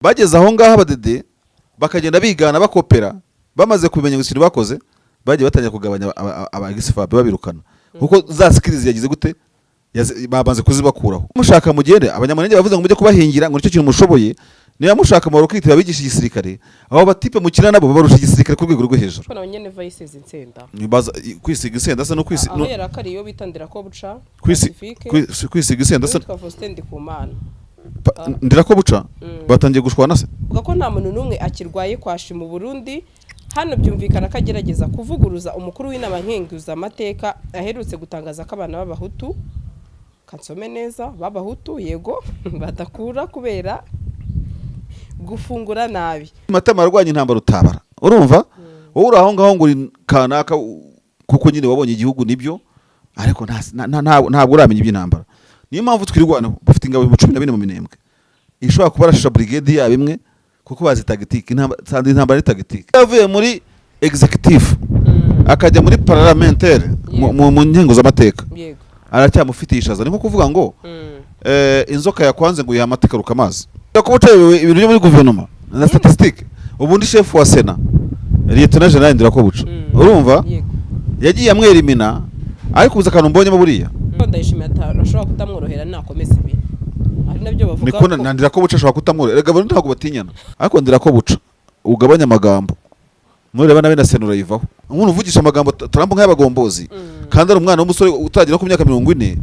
bageze aho ngaho abadede bakagenda bigana bakopera bamaze kumenya ngo ikintu bakoze bagiye batangira kugabanya abagisfabe babirukana kuko za skills yagize gute babanze kuzibakuraho. Mushaka mugende abanyamurenge bavuze ngo mujye kubahingira ngo nicyo kintu mushoboye, niba mushaka mu rukitira bigisha igisirikare abo batipe mukina nabo barusha igisirikare ku rwego rwo hejuru. Bano nyene vayisize insenda Nibaza kwisiga insenda se no kwisiga aho yarakari yo bitandira ko buca kwisiga insenda se twavustendi ku mana ndira ko buca batangiye gushwana se kuko nta muntu numwe akirwaye kwashi mu Burundi. Hano byumvikana kagerageza kuvuguruza umukuru w'inama nkenguza amateka aherutse gutangaza ko abana b'abahutu kansome neza b'abahutu yego badakura kubera gufungura nabi. Matama arwanya intambara utabara urumva wowe uraho ngaho ngo kanaka kuko nyine wabonye igihugu nibyo ariko ntabwo uramenya iby'intambara. Niyo mpamvu twirwana bafite ingabo 14 mu minembwe ishobora kubarashisha brigade yabo imwe kuko bazi tactique intambara ni tactique. Yavuye muri executive akajya muri parlementaire mu nkenguza amateka yego aracyamufitishaza ni nko kuvuga ngo inzoka yakwanze ngo yamateka rukamazi ko bucaye ibintu byo muri guverinoma na statistique. Ubundi chef wa Sena Lieutenant General Ndira ko buca urumva yagiye amwerimina ariko kuza kantu mbonye buriya ndayishimiye atashobora kutamworohera nakomeza ibi ari nabyo bavuga ko Ndira ko buca ashobora kutamworohera rega abantu ntabwo batinyana ariko Ndira ko buca ugabanya amagambo mureba nabe na Sena urayivaho umuntu uvugisha amagambo Trump nk'abagombozi kandi ari umwana w'umusore utagira ku myaka 40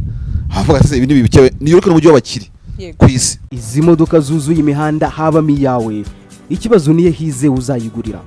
havuga ati ibi nibikewe niyo rukino mujyi w'abakiri kwisi. Izi modoka zuzuye imihanda habamo iyawe ikibazo niye hize uzayigurira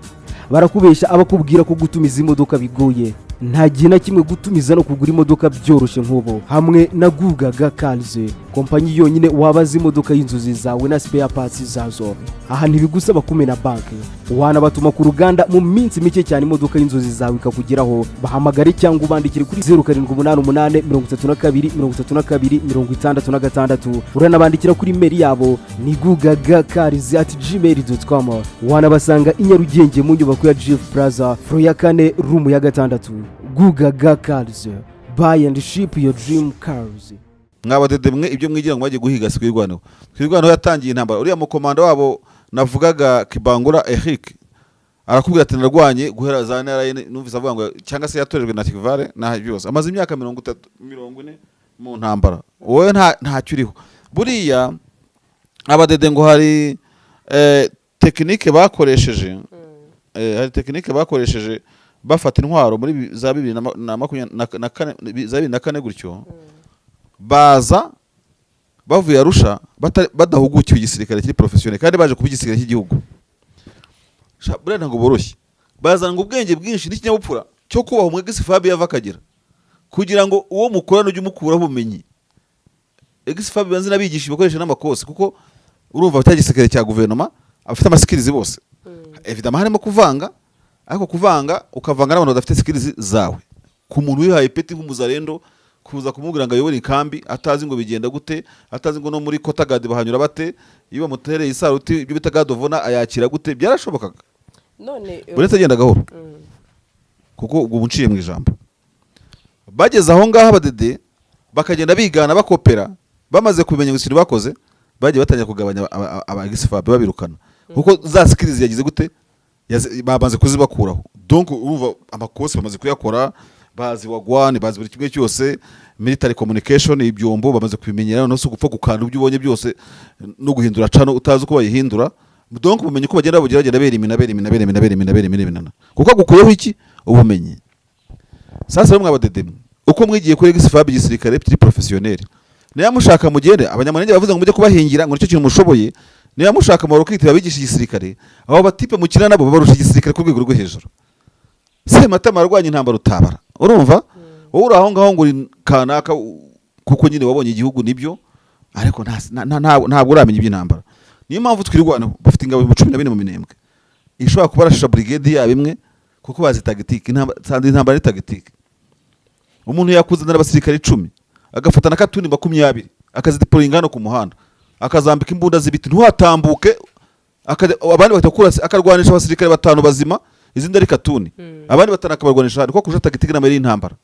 barakubesha abakubwira ko gutumiza imodoka bigoye nta gihe na kimwe gutumiza no kugura imodoka byoroshye nk'ubu hamwe na Gugaga Cars kompanyi yonyine wabaza imodoka y'inzozi zawe na spare parts zazo. Aha ntibigusaba kumena banki wanabatuma ku ruganda mu minsi mike cyane imodoka y'inzozi zawe ikakugeraho. Bahamagare cyangwa ubandikire kuri 0788323266 uranabandikira kuri mail yabo ni gugagacars@gmail.com. wanabasanga i Nyarugenge mu nyubako ya Jeff Plaza floor ya 4 room ya 6. Gugaga Cars, buy and ship your dream cars. Mwabadede mwe ibyo mwigira ngo bagiye guhiga Twirwaneho yatangiye intambara. Uriya mukomanda wabo navugaga Kibangura Eric arakubwira ati narwanye guhera za ntara numvise avuga ngo cyangwa se yatorejwe na Tikvare na byose amaze imyaka 40 mu ntambara. Wowe nta cyuriho buriya abadede ngo hari technique bakoresheje hari technique bakoresheje bafata intwaro muri za 2024 gutyo baza bavuye Arusha badahugukiye igisirikare kiri professionnel kandi baje kuba igisirikare cy'igihugu. Burenda ngo boroshye bazana ngo ubwenge bwinshi n'ikinyabupfura cyo kubaho umwegisi Fabien yavakagira kugira ngo uwo mukorano ujye umukura bumenyi. Egisi Fabien banzi nabigisha bakoresha n'amakosi kuko urumva batagisirikare cya guverinoma afite amaskills bose evidemment harimo kuvanga ariko kuvanga ukavanga n'abantu badafite skills zawe ku muntu wihaye peti nk'umuzarendo kuza kumubwira ngo ayobore inkambi atazi ngo bigenda gute atazi ngo no muri Kotagadi bahanyura bate iyo bamutereye isaruti ibyo bita gadovona ayakira gute byarashobokaga none uretse agenda gahoro kuko ubwo bunciye mu ijambo. Bageze aho ngaho abadede bakagenda bigana bakopera bamaze kumenya ngo ikintu bakoze bagiye batangira kugabanya abagisfabe babirukana kuko za skills yagize gute babanze kuzibakuraho. Donc urumva amakosi bamaze kuyakora bazi wagwane bazi buri kimwe cyose military communication ibyombo bamaze kubimenyera no so gupfa gukanda ibyo ubonye byose no guhindura cano utazi uko bayihindura. Donc ubumenyi ko bagenda bagenda berimina kuko gukuyeho iki ubumenyi. Sasa bamwe abadede uko mwigiye kuri gisfabe igisirikare kiri professionnel niba mushaka mugende abanyamurenge bavuze ngo mujye kubahingira ngo nicyo kintu mushoboye, niba mushaka mu rukitira bigisha igisirikare abo batipe mukina nabo barusha igisirikare ku rwego rwo hejuru. Matama arwanya intambara utabara urumva wowe uraho ngaho ngo kanaka kuko nyine wabonye igihugu nibyo ariko ntabwo uramenya iby'intambara. Niyo mpamvu twirwana bafite ingabo 14 mu minembwe ishobora kubarashisha brigade yabo imwe kuko bazi tactique intambara ni tactique. Umuntu yakuzanira abasirikare 10 agafata na katuni 20 akazideployinga hano ku muhanda akazambika imbunda z'ibiti ntuhatambuke abandi batakurase akarwanisha abasirikare 5 bazima izindi ari katuni abandi batanakabarwanisha kuko kurusha tactique n'amari y'intambara.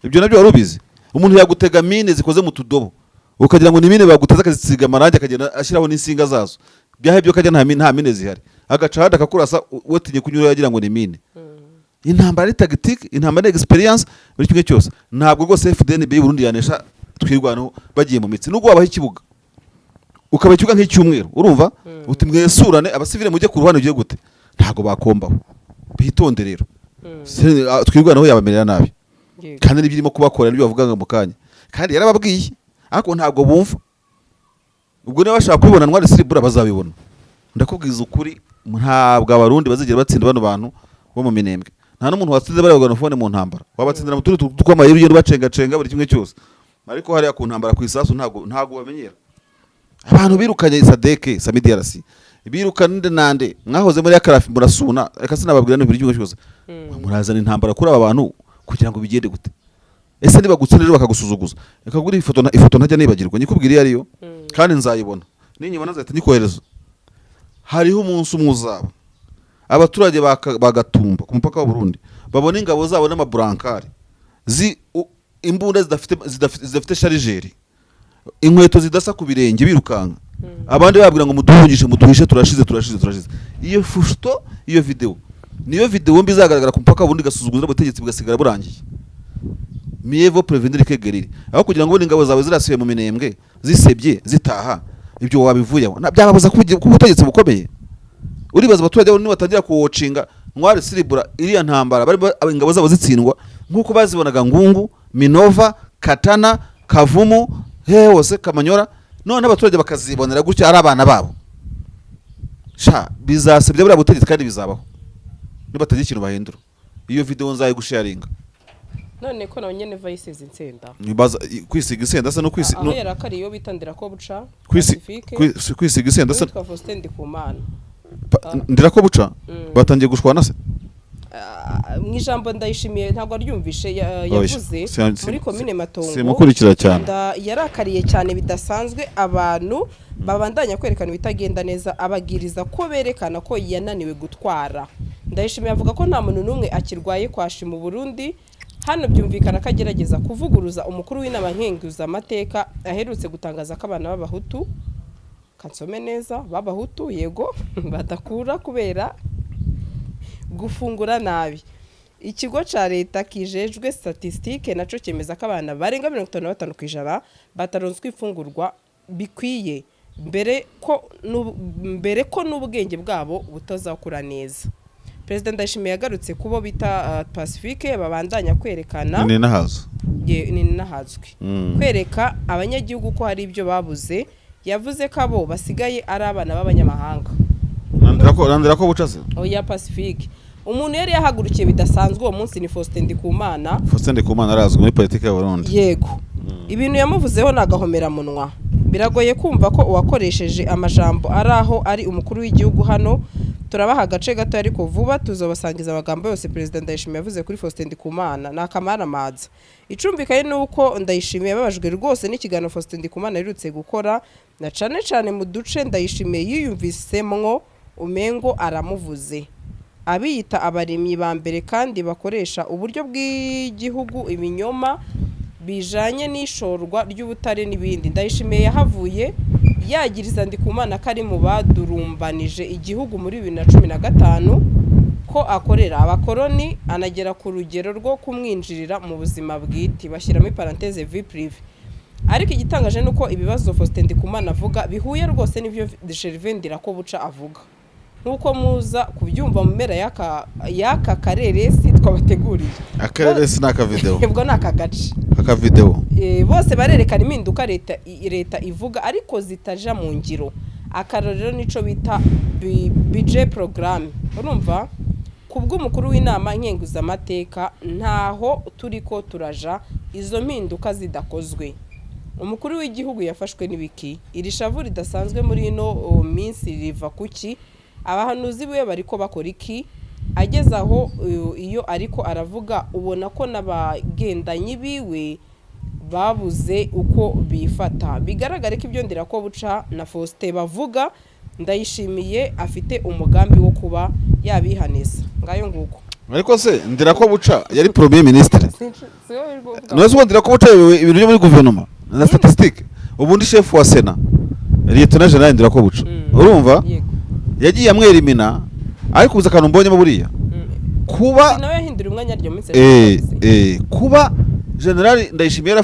Ibyo nabyo warubizi umuntu yagutega mine zikoze mu tudobo ukagira ngo ni mine baguteza akazisiga amarangi akagenda ashyiraho n'insinga zazo byahebyo kajya nta mine zihari agaca hada akakurasa wetinye kunyura yagira ngo ni mine. Intambara ni tactique, intambara ni experience, buri kimwe cyose ntabwo rwose FDNB Burundi yanesha twirwanaho bagiye mu mitsi nubwo wabaho ikibuga ukaba ikibuga nk'icyumweru urumva uti mwesurane abasivile mujye ku ruhande ugiye gute ntago bakombaho bitonde rero twirwanaho yabamerera nabi kandi n'ibirimo kubakora n'ibyo bavugaga mu kanya kandi yarababwiye ariko ntago bumva ubwo niba bashaka kubibona ntwari siribura bazabibona ndakubwiza ukuri ntabwo abarundi bazigera batsinda bano bantu bo mu Minembwe nta n'umuntu watsinze bari baganofone mu ntambara wabatsindira mu turi twamaye y'urugendo bacenga buri kimwe cyose ariko hariya ku ntambara ku isasu ntago bamenyera abantu birukanye Sadeke Samidi Yarasi birukanye nande mwahoze muri yakarafi murasuna reka sinababwira no buri kimwe cyose murazana intambara kuri aba bantu kugira ngo bigende gute ese niba gutsindira bakagusuzuguza reka kugura ifoto ntajya nibagirwa nyikubwira ariyo kandi nzayibona ninyibona zahita nyikohereza hariho umunsi umuzaba abaturage bagatumba ku mupaka wa Burundi babona ingabo zabo n'amaburankari imbunda zidafite sharijeri inkweto zidasa ku birenge birukanka abandi babwira ngo muduhishe turashize iyo fusto iyo niyo video mbi zagaragara ku mupaka wa Burundi gasuzugura ubutegetsi bugasigara burangiye miyevo prevenir que guérir aho kugira ngo ingabo zawe zirasiye mu Minembwe zisebye zitaha ibyo wabivuyeho byababuza ku butegetsi bukomeye uribaza abaturage bo nibatangira kuwocinga ntwari siribura iriya ntambara bari ingabo zabo zitsindwa nkuko bazibonaga Ngungu Minova Katana Kavumu hose Kamanyora none abaturage bakazibonera gutyo ari abana babo bizasebye buri butegetsi kandi bizabaho nibatagira ikintu bahindura iyo video nzaye gusharinga none ko nawe nyene Vice zinsenda nibaza kwisiga isenda se no kwisi aho yarakari yo bitandira ko buca kwisiga isenda se twa Faustin Ndikumana ndira ko buca batangiye gushwana se mwijambo ndayishimiye ntabwo aryumvishe yavuze muri commune Matongo simukurikira cyane yarakariye cyane bidasanzwe abantu babandanya kwerekana bitagenda neza abagiriza ko berekana ko yananiwe gutwara ndayishimiye avuga ko nta muntu numwe akirwaye kwashi mu Burundi hano byumvikana ko agerageza kuvuguruza umukuru w'inama nkenguza amateka aherutse gutangaza ko abana b'abahutu kansome neza b'abahutu yego badakura kubera gufungura nabi ikigo ca leta kijejwe statistique naco cemeza ko abana barenga 55% bataronswe ifungurwa bikwiye mbere ko n'ubwenge bwabo butazakura neza. President Ndayishimiye yagarutse kubo bita Pacifique babandanya kwerekana ni nahazwe kwereka abanyagihugu ko hari ibyo babuze yavuze ko abo basigaye ari abana b'abanyamahanga nandira ko bucaze oya Pacifique umuntu yari yahagurukiye bidasanzwe uwo munsi ni Faustin Ndikumana arazwi muri politike ya Burundi yego ibintu yamuvuzeho nagahomera munwa biragoye kumva ko uwakoresheje amajambo araho ari umukuru w'igihugu hano turabaha agace gato ariko vuba tuzobasangiza amagambo yose President Ndayishimiye yavuze kuri Faustin Ndikumana nakamara maza icumbikaye nuko Ndayishimiye yababajwe rwose n'ikiganiro Faustin Ndikumana yirutse gukora na cane mu duce Ndayishimiye yiyumvisemwo umengo aramuvuze abiyita abarimyi ba mbere kandi bakoresha uburyo bw'igihugu ibinyoma bijanye n'ishorwa ry'ubutare n'ibindi Ndayishimiye yahavuye yagiriza Ndikumana kari mu badurumbanije igihugu muri 2015 ko akorera abakoroni anagera ku rugero rwo kumwinjirira mu buzima bwite bashyiramo parenthèse vie privée ariko igitangaje nuko ibibazo Faustin Ndikumana avuga bihuye rwose n'ivyo Gervais Ndirakobuca avuga nkuko muza kubyumva mu mera yaka karere twabateguriye akarere naka video ubwo naka gace aka video bose barerekana impinduka leta ivuga ariko zitaja mu ngiro akarorero nico bita budget programme urumva kubwo umukuru w'inama nkenguza amateka ntaho turiko turaja izo mpinduka zidakozwe umukuru w'igihugu yafashwe n'ibiki irishavu ridasanzwe muri ino minsi riva kuki abahanuzi biwe bariko bakora iki agezaho iyo ariko aravuga ubona ko nabagendanyi biwe babuze uko bifata bigaragare ko ibyo Ndirakobuca na Faustin bavuga Ndayishimiye afite umugambi wo kuba yabihanisa ngayo nguko ariko se Ndirakobuca yari premier ministre nose Ndirakobuca ibintu byo muri gouvernement na statistique ubundi chef wa Sena Lieutenant General Ndirakobuca urumva yego yagiye amwerimina ariko ubuze akantu mbonyemo buriya kuba nawe yahindura umwanya ryo minsi kuba General Ndayishimiye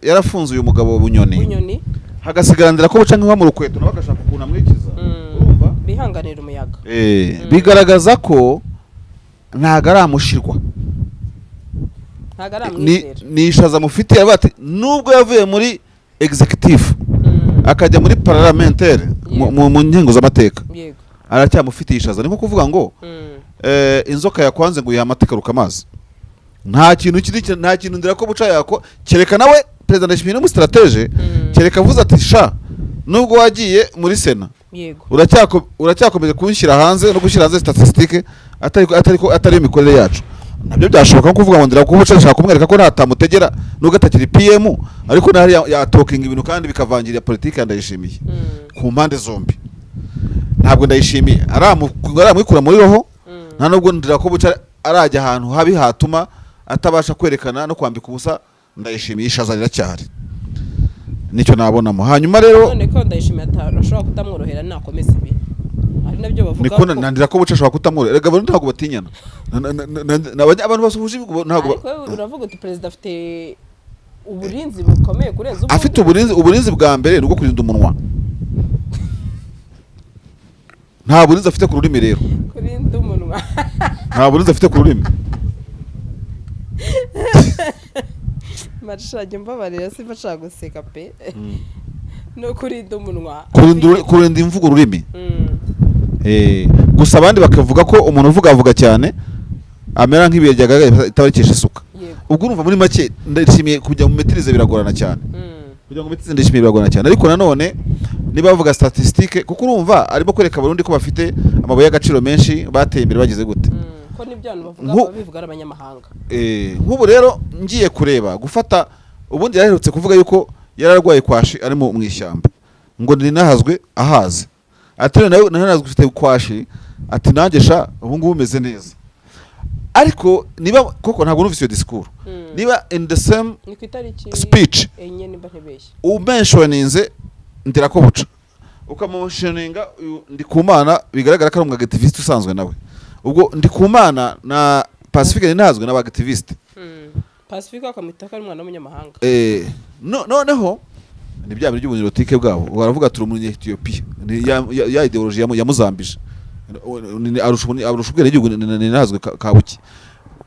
yarafunze uyu mugabo Bunyoni hagasigara Ndirakobuca nk'inka mu rukweto nawe agashaka ukuntu amwikiza urumva bihanganira umuyaga bigaragaza ko ntago aramushirwa ni ishaza mufitiye bati nubwo yavuye muri executive akajya muri parlementaire mu nkingo z'amateka aracyamufitiye ishaza ni nko kuvuga ngo inzoka yakwanze ngo yamatekaruka amazi nta kintu Ndirakobuca yako kereka nawe president Ndayishimiye no mu strategie kereka avuze ati sha nubwo wagiye muri Sena uracyakomeza kunshyira hanze no gushyira hanze statistique atari imikorere yacu nabyo byashoboka nko kuvuga ngo Ndirakobuca ashaka kumwereka ko ntatamutegera nubwo atakiri PM ariko nari ya talking ibintu kandi bikavangirira politike Ndayishimiye ku mpande zombi ntabwo Ndayishimiye aramwikura muri roho nta nubwo Ndirakobuca arajya ahantu habi hatuma atabasha kwerekana no kwambika ubusa Ndayishimiye ishaza riracyari nicyo nabonamo hanyuma rero none ko Ndayishimiye atashobora kutamworohera nakomeza ibi ari nabyo bavuga ko Ndirakobuca ashobora kutamworohera rega abantu ntabwo batinyana abantu basubuje ntabwo uravuga uti president afite uburinzi bukomeye kurenza ubundi afite uburinzi bwa mbere rwo kurinda umunwa nta burinzi afite ku rurimi rero kurinda umunwa nta burinzi afite ku rurimi marshage mbabarira sifa nshaka guseka pe no kurinda umunwa kurinda imvugo ururimi gusa abandi bakavuga ko umuntu avuga cyane amera nk'ibiye ryagaga itabarikisha isuka ubwo urumva muri make Ndayishimiye kujya mu metirize biragorana cyane kugira ngo metirize Ndayishimiye biragorana cyane ariko nanone niba bavuga statistique kuko urumva arimo kwereka Burundi ko bafite amabuye y'agaciro menshi bateye imbere bagize gute ko nibyo bavuga bivuga abanyamahanga nk'ubu rero ngiye kureba gufata ubundi yaraherutse kuvuga yuko yararwaye kwashi ari mu ishyamba ngo ninahazwe ahaze ati nawe nanazwe ufite kwashi ati nanjye sha ubu ngubu umeze neza ariko niba koko ntabwo numvise iyo discours niba in the same speech umentioninze Ndirakobuca ukamushoninga Ndikumana bigaragara ko ari umwagativiste usanzwe nawe ubwo Ndikumana na Pacifique ninazwe n'abagativiste Pacifique akamwita ko ari umwana w'umunyamahanga noneho ni bya bintu by'ubunirotike bwabo baravuga turi muri Ethiopia ya ideology yamuzambije arusha ubwene igihugu ninazwe kabuki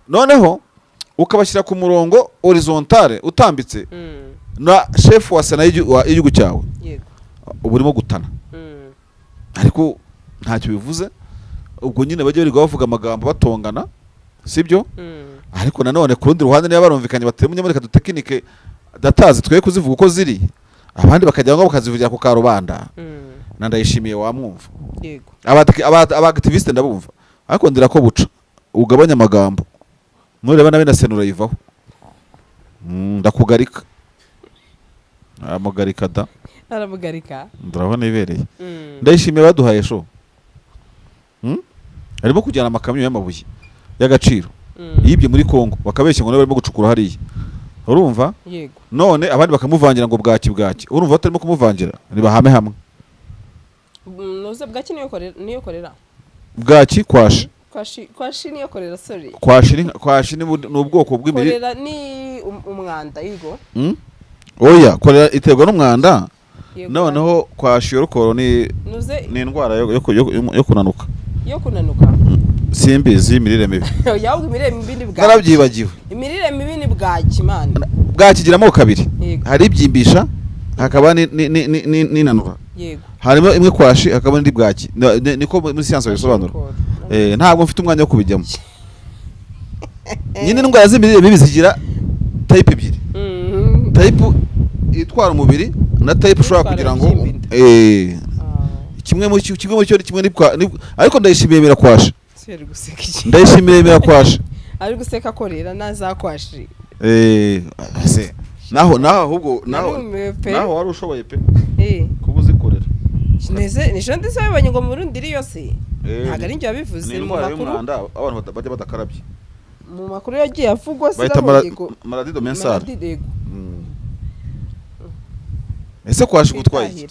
noneho ukabashyira ku murongo horizontale utambitse na chef wa Sena y'igihugu cyawe ubu urimo gutana ariko ntacyo bivuze ubwo nyine bajye bari bavuga amagambo batongana sibyo ariko nanone ku rundi ruhande niba barumvikanye batemye muri kadutekinike datazi twe kuzivuga uko ziri abandi bakajya ngo bakazivugira ku karubanda na Ndayishimiye wamwumva yego abactiviste ndabumva ariko Ndirakobuca ugabanya amagambo nureba nabe na Sena urayivaho ndakugarika amugarika da aramugarika ndabona ibereye Ndayishimiye baduhaye sho arimo kujyana amakamyo y'amabuye y'agaciro yibye muri Kongo bakabeshya ngo barimo gucukura hariya urumva yego none abandi bakamuvangira ngo bwaki urumva batarimo kumuvangira nibahame hamwe noze bwaki niyo korera bwaki kwashi niyo korera sorry kwashi ni ubwoko bw'imirire korera ni umwanda yigo oya korera iterwa n'umwanda noneho kwashi yorokoro ni indwara yo kunanuka simbizi imirire mibi yawo imirire mibi ni bwaki narabyibagiwe imirire mibi ni bwaki man bwakigira amoko kabiri hari ibyimbisha hakaba n'inanura yego harimo imwe kwashi hakaba n'indi bwaki niko muri siyanse bisobanura ntabwo mfite umwanya wo kubijyamo nyine indwara z'imirire mibi zigira type ebyiri type itwara umubiri na type ushobora kugira ngo kimwe mu cyo kimwe ariko Ndayishimiye birakwasha Ndayishimiye birakwasha ari guseka korera nazakwashi naho ahubwo naho wari ushoboye pe kubuzikorera neze nisho ndisabanye ngo mu Burundi iri yose ntago ari njye wabivuze mu makuru abantu bajya badakarabye mu makuru yagiye avugwa maradido mensal ese kwashi gutwaye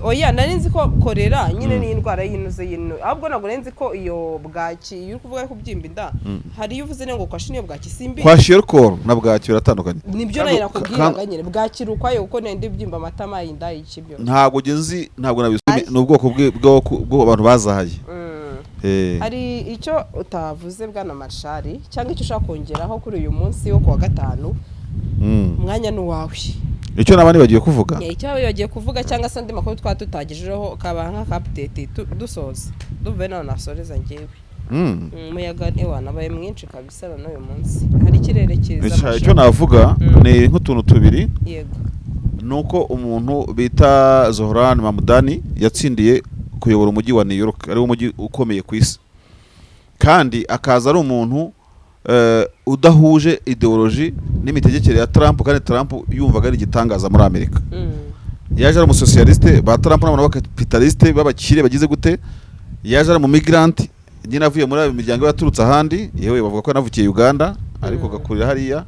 oya nari nzi ko korera nyine ni indwara y'inuze y'ino ahubwo ntabwo nari nzi ko iyo bwaki iyo uri kuvuga ko kubyimba inda hari iyo uvuze ngo kwashi niyo bwaki simbi kwashiorkor na bwaki biratandukanye nibyo nayo nakubwiraga nyine bwaki rukwayo kuko nende byimba amatama y'inda y'ikibyo ntabwo genzi ntabwo nabisume n'ubwoko bwo abantu bazahaye hari icyo utavuze bwana Marshal cyangwa icyo ushaka kongeraho kuri uyu munsi wo kuwa gatanu umwanya n'uwawe icyo nabandi bagiye kuvuga icyo bagiye kuvuga cyangwa se andi makuru twa tutagejejeho kaba nka update dusoza duve none nasoreza ngewe umuyaga ewa nabaye mwinshi kabisa none uyu munsi hari ikirere cyiza icyo navuga ni nk'utuntu tubiri yego nuko umuntu bita Zohran Mamdani yatsindiye kuyobora umujyi wa New York ari umujyi ukomeye ku isi kandi akaza ari umuntu udahuje ideology n'imitegekere ya Trump kandi Trump yumvaga ari igitangaza muri Amerika yaje ari umusocialiste ba Trump n'abantu b'abacapitaliste b'abakire bagize gute yaje ari mu migrant nyine avuye muri imiryango yaturutse ahandi yewe bavuga ko yanavukiye Uganda ariko gakurira hariya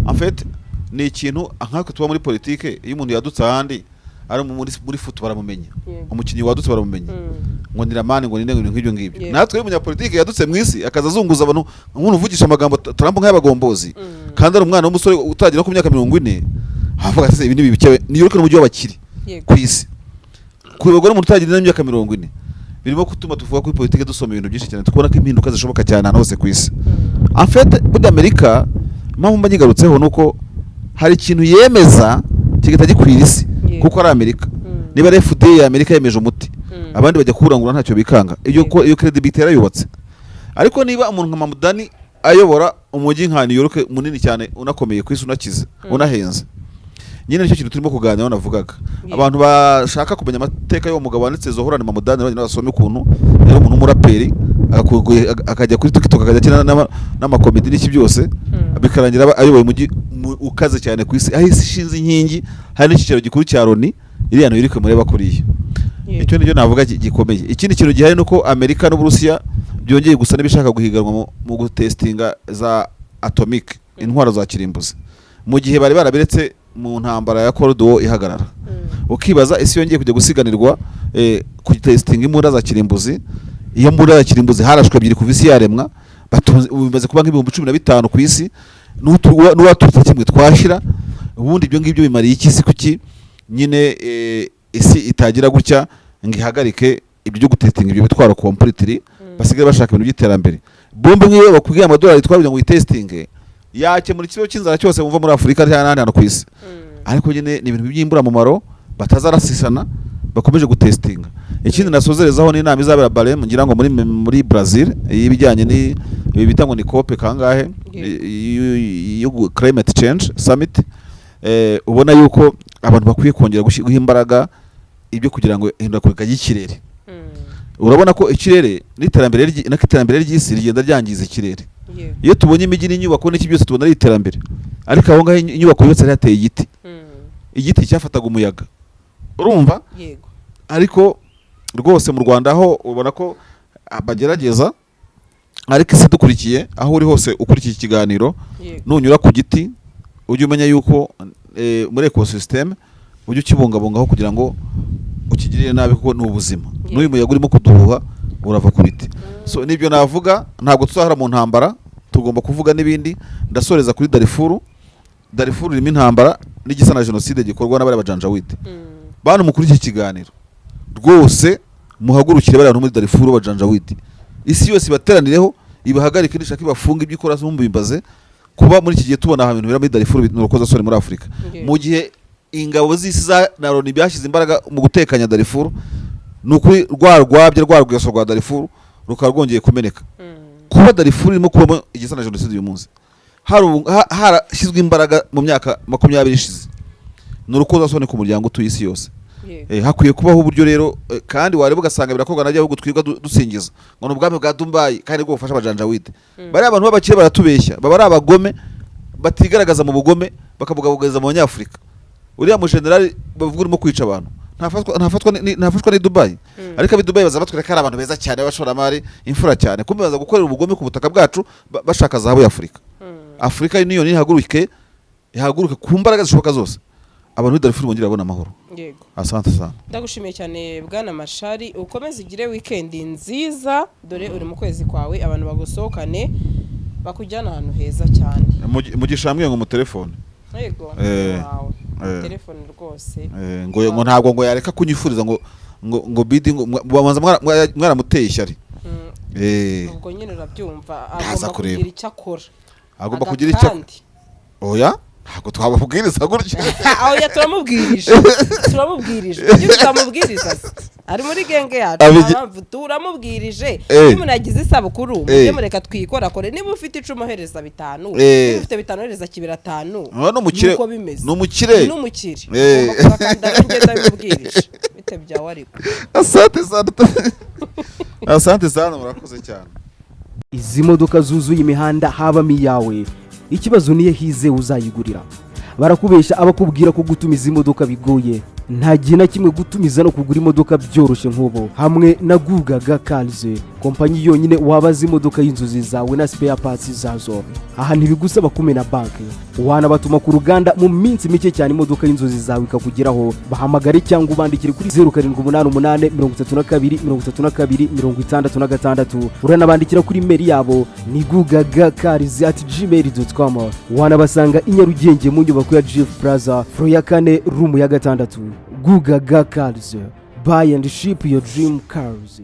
en fait ni ikintu nk'ako tuba muri politique iyo umuntu yadutse ahandi ari muri foot baramumenya umukinnyi wadutse baramumenya ngo ndiramani ngo ninde nk'ibyo ngibyo natwe umunyapolitike yadutse mu isi akaza azunguza abantu umuntu uvugisha amagambo Trump nk'abagombozi kandi ari umwana w'umusore utagira ku myaka 40 havuga ati ibi ni bibike New York n'umujyi w'abakiri ku isi kubegwa n'umuntu utagira imyaka 40 birimo kutuma tuvuga kuri politique dusoma ibintu byinshi cyane tukubona ko impinduka zishoboka cyane hose ku isi en fait muri Amerika mpamvu mbanyigarutseho nuko hari ikintu yemeza kigata gikwira isi kuko ari Amerika niba ari FDA ya Amerika yemeje umuti abandi bajya kurangura ntacyo bikanga iyo credibility yarayubatse ariko niba umuntu nka Mamdani ayobora umujyi nka New York munini cyane unakomeye ku isi unakize unahenze nyine nicyo kintu turimo kuganira navugaga abantu bashaka kumenya amateka y'uwo mugabo wanditse Zohran Mamdani bagenda basoma ukuntu yari umuntu w'umuraperi akajya kuri TikTok akajya akina n'amakomedi n'iki byose bikarangira ayoboye umujyi ukaze cyane ku isi aho isi ishinze inkingi hari n'ikicaro gikuru cya Loni iriya no yirike mureba kuriya icyo nicyo navuga gikomeye ikindi kintu gihari nuko Amerika n'Uburusiya byongeye gusa n'ibishaka guhiganwa mu gutestinga za atomic intwaro za kirimbuzi mu gihe bari barabiretse mu ntambara ya Cold War ihagarara ukibaza isi yongeye kujya gusiganirwa ku testing imbunda za kirimbuzi iyo mbunda ya kirimbuzi harashwe ebyiri kuva isi yaremwa bimaze kuba nk'ibihumbi 15 ku isi n'uwaturutse kimwe twashira ubundi ibyo ngibyo bimariye iki isi kuki nyine isi itagira gutya ngihagarike ibyo byo gutestinga ibyo bitwaro completely basigara bashaka ibintu by'iterambere bombe nk'iyo bakubwiye amadolari twabyo ngo itestinge yake muri kibo cy'inzara cyose muva muri Afrika cyane hano ku isi ariko nyine ni ibintu by'imbura mumaro batazarasisana bakomeje gutestinga ikindi nasozerezaho ni inama izabera Belém ngira ngo muri Brazil ibijyanye ni bitangwa ni COP kangahe yo climate change summit ubona yuko abantu bakwiye kongera guha imbaraga ibyo kugira ngo ihindagurika y'ikirere urabona ko ikirere n'iterambere ry'isi rigenda ryangiza ikirere iyo tubonye imijyi n'inyubako n'iki byose tubona ari iterambere ariko aho ngaho inyubako yose yateye igiti cyafataga umuyaga urumva ariko rwose mu Rwanda aho ubona ko bagerageza ariko isi dukurikiye aho uri hose ukurikiye ikiganiro nunyura ku giti ujye umenya yuko muri ecosystem ujye ukibungabungaho kugira ngo ukigirire nabi kuko ni ubuzima n'uyu muyaga urimo kuduhuha urava ku biti so nibyo navuga ntabwo tuzahara mu ntambara tugomba kuvuga n'ibindi ndasoreza kuri Darfur irimo intambara n'igisa na genocide gikorwa n'abari bajanjawide bantu mukuri iki kiganiro rwose muhagurukire bari muri Darfur bajanjawide isi yose bateranireho ibahagarike nishaka ibafunga ibyo ikora zumubimbaze kuba muri iki gihe tubona ibintu bira muri Darfur n'urukoza sore muri Afrika mu gihe ingabo z'isi za Naroni byashyize imbaraga mu gutekanya Darfur nukuri rwabyo rwa Darfur rukarwongeye kumeneka kuba Darfur irimo kubamo igisa na genocide uyu munsi harashyizwe imbaraga mu myaka 20 ishize n'urukoza sone ku muryango utuye isi yose hakwiye kubaho uburyo rero kandi wareba ugasanga birakorwa n'agihugu twirwa dusingiza ngo n'ubwami bwa Dubai kandi bwo bufasha abajanjawide bari abantu b'abakire baratubeshya baba ari abagome batigaragaza mu bugome bakabugabugeza mu Banyafrika uriya mu general bavuga urimo kwica abantu ntafashwa ni Dubai ariko abi Dubai baza batwereka ari abantu beza cyane b'abashoramari imfura cyane kumbe baza gukorera ubugome ku butaka bwacu bashaka zahabu ya Afrika Afrika Union ihaguruke ku mbaraga zishoboka zose abantu b'Darfur bongera babona amahoro. Yego. Asante sana. Ndagushimiye cyane bwana Mashari, ukomeze ugire weekend nziza, dore uri mu kwezi kwawe, abantu bagusohokane bakujyana ahantu heza cyane. Mugisha hamwe ngo mu telefone. Yego. Wow. Telefone rwose. Ngo ntabwo ngo yareka kunyifuriza ngo bidi babanza mwaramuteye ishyari. Ubwo nyine urabyumva, agomba kugira icyo akora. Agomba kugira icyo. Oya? Ntabwo twababwiriza gutyo. Oya turamubwirije. Ibyo tutamubwiriza. Ari muri genge yacu. Turamubwirije. Niba umuntu yagize isabukuru, mujye mureka twikora kore. Niba ufite 10 hereza 5. Niba ufite 5 hereza 5. Nuko bimeze. N'umukire. Ugomba kubakanda ngenda bimubwirije. Bite byawe ariko. Asante sana murakoze cyane. Izi modoka zuzuye imihanda habamo iyawe, ikibazo niye hize uzayigurira. Barakubesha abakubwira ko gutumiza imodoka bigoye, nta gihe na kimwe gutumiza no kugura imodoka byoroshye nk'ubu. Hamwe na Gugaga Cars, kompanyi yonyine wabaza imodoka y'inzozi zawe na spare parts zazo. Aha ntibigusaba kumena banki, wanabatuma ku ruganda mu minsi mike cyane imodoka y'inzozi zawe ikakugeraho. Bahamagare cyangwa ubandikire kuri 0788 32 32 66. Uranabandikira kuri mail yabo ni gugagacars@gmail.com. Wanabasanga i Nyarugenge mu nyubako ya Jeff Plaza, floor ya 4 room ya 6. Gugaga Cars, buy and ship your dream cars.